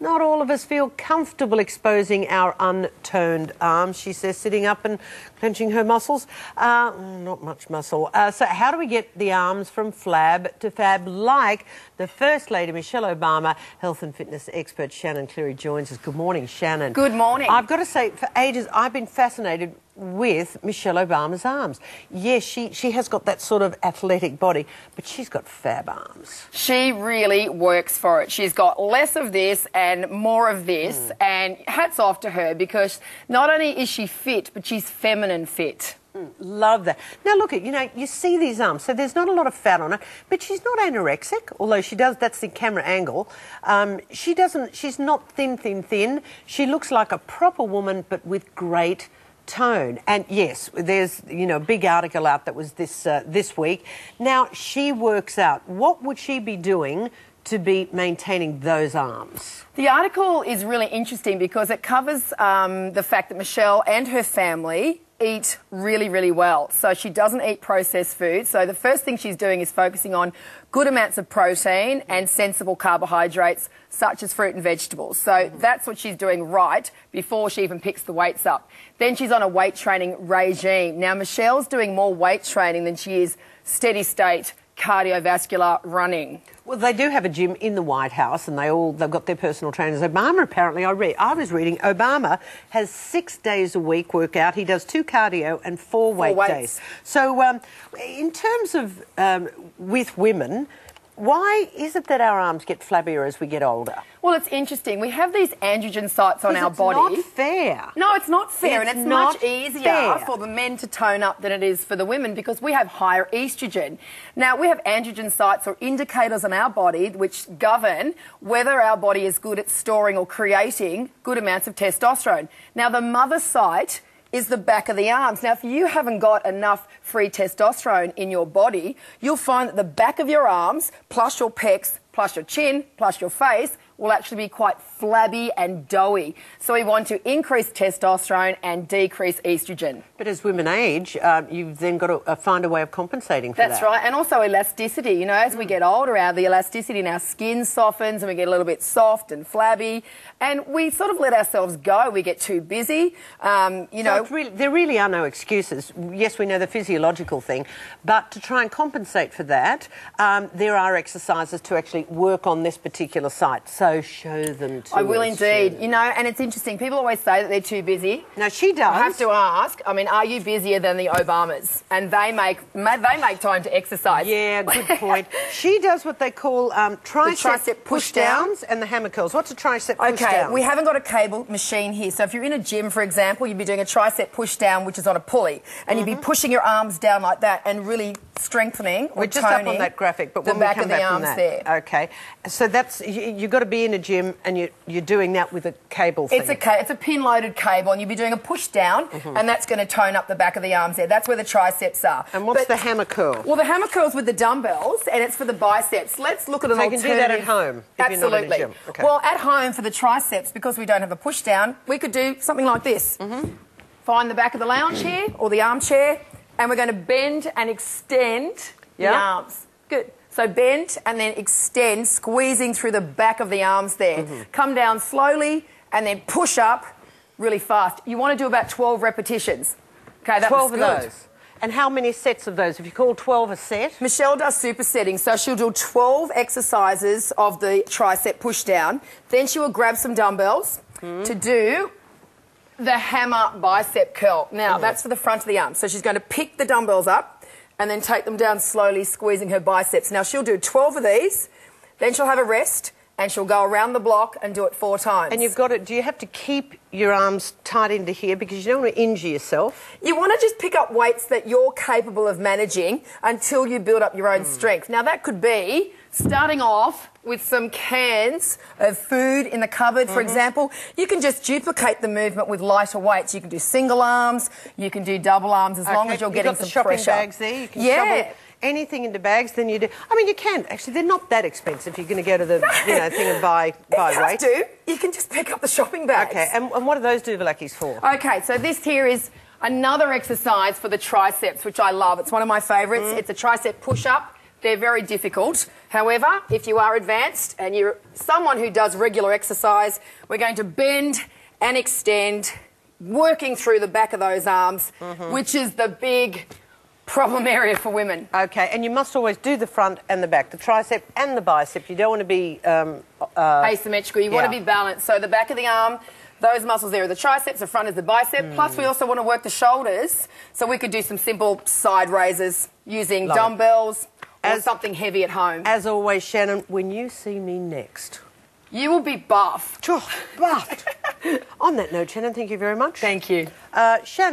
Not all of us feel comfortable exposing our untoned arms, she says, sitting up and clenching her muscles. Not much muscle. So how do we get the arms from flab to fab like the First Lady, Michelle Obama? Health and fitness expert Shannon Cleary joins us. Good morning, Shannon. Good morning. I've got to say, for ages, I've been fascinated with Michelle Obama's arms. Yes, she has got that sort of athletic body, but she's got fab arms. She really works for it. She's got less of this and more of this, and hats off to her, because not only is she fit, but she's feminine fit. Love that. Now look, you see these arms, so there's not a lot of fat on her, but she's not anorexic, although she does, that's the camera angle. She's not thin. She looks like a proper woman, but with great tone. And yes, there's a big article out that was this week. Now she works out. What would she be doing to be maintaining those arms? The article is really interesting because it covers the fact that Michelle and her family eat really, really well. So she doesn't eat processed food. So the first thing she's doing is focusing on good amounts of protein and sensible carbohydrates, such as fruit and vegetables. So that's what she's doing right before she even picks the weights up. Then she's on a weight training regime. Now, Michelle's doing more weight training than she is steady state cardiovascular running. Well, they do have a gym in the White House, and they've got their personal trainers. Obama, apparently, I was reading, Obama has 6 days a week workout. He does 2 cardio and 4 weight days. So in terms of with women, why is it that our arms get flabbier as we get older? Well, it's interesting. We have these androgen sites on our body. It's not fair. No, it's not fair, and it's much easier for the men to tone up than it is for the women, because we have higher estrogen. Now, we have androgen sites, or indicators on our body, which govern whether our body is good at storing or creating good amounts of testosterone. Now, the mother site is the back of the arms. Now, if you haven't got enough free testosterone in your body, you'll find that the back of your arms, plus your pecs, plus your chin, plus your face, will actually be quite flabby and doughy. So we want to increase testosterone and decrease estrogen. But as women age, you've then got to find a way of compensating for that. That's right, and also elasticity. As we get older, the elasticity in our skin softens and we get a little bit soft and flabby, and we sort of let ourselves go. We get too busy. So there really are no excuses. Yes, we know the physiological thing, but to try and compensate for that, there are exercises to actually work on this particular site. So show them to us. I will indeed. And it's interesting. People always say that they're too busy. No, she does. I have to ask, are you busier than the Obamas? And they make time to exercise. Yeah, good point. She does what they call tricep push-downs and the hammer curls. What's a tricep push-down? Okay, we haven't got a cable machine here. So if you're in a gym, for example, you'd be doing a tricep push-down, which is on a pulley, and you'd be pushing your arms down like that and really strengthening or We're just up on that graphic, but the when back we come of the back arms from that, there. Okay, so that's you've got to be in a gym and you're doing that with a cable thing. It's a pin-loaded cable, and you'll be doing a push-down, and that's going to tone up the back of the arms there. That's where the triceps are. And what's the hammer curl? Well, the hammer curl's with the dumbbells, and it's for the biceps. Let's look at an alternative. So you can do that at home if Absolutely. you're not in a gym. Okay. Well, at home for the triceps, because we don't have a push-down, we could do something like this. Find the back of the lounge chair or the armchair, and we're going to bend and extend the arms. Good. So bend and then extend, squeezing through the back of the arms there. Come down slowly and then push up really fast. You want to do about 12 repetitions. Okay, that's 12 good. of those. And how many sets of those? If you call 12 a set? Michelle does supersetting, so she'll do 12 exercises of the tricep push-down. Then she will grab some dumbbells to do the hammer bicep curl. Now, that's for the front of the arm. So she's going to pick the dumbbells up and then take them down slowly, squeezing her biceps. Now, she'll do 12 of these, then she'll have a rest, and she'll go around the block and do it 4 times. And you've got to, do you have to keep your arms tight into here because you don't want to injure yourself? You want to just pick up weights that you're capable of managing until you build up your own strength. Now, that could be starting off with some cans of food in the cupboard, for example. You can just duplicate the movement with lighter weights. You can do single arms, you can do double arms, as long as you're getting some shopping pressure. Bags there. You can shovel anything into bags, then you do. I mean, you can. Actually, they're not that expensive. You're going to go to the thing and buy weight. You can just pick up the shopping bags. Okay, and what do those duvalackis for? Okay, so this here is another exercise for the triceps, which I love. It's one of my favourites. It's a tricep push-up, they're very difficult. However, if you are advanced and you're someone who does regular exercise, we're going to bend and extend, working through the back of those arms, which is the big problem area for women. Okay, and you must always do the front and the back, the tricep and the bicep. You don't want to be... asymmetrical. You want to be balanced. So the back of the arm, those muscles there are the triceps, the front is the bicep. Plus, we also want to work the shoulders. So we could do some simple side raises using dumbbells or something heavy at home. As always, Shannon, when you see me next... You will be buffed. Buffed. On that note, Shannon, thank you very much. Thank you. Shannon.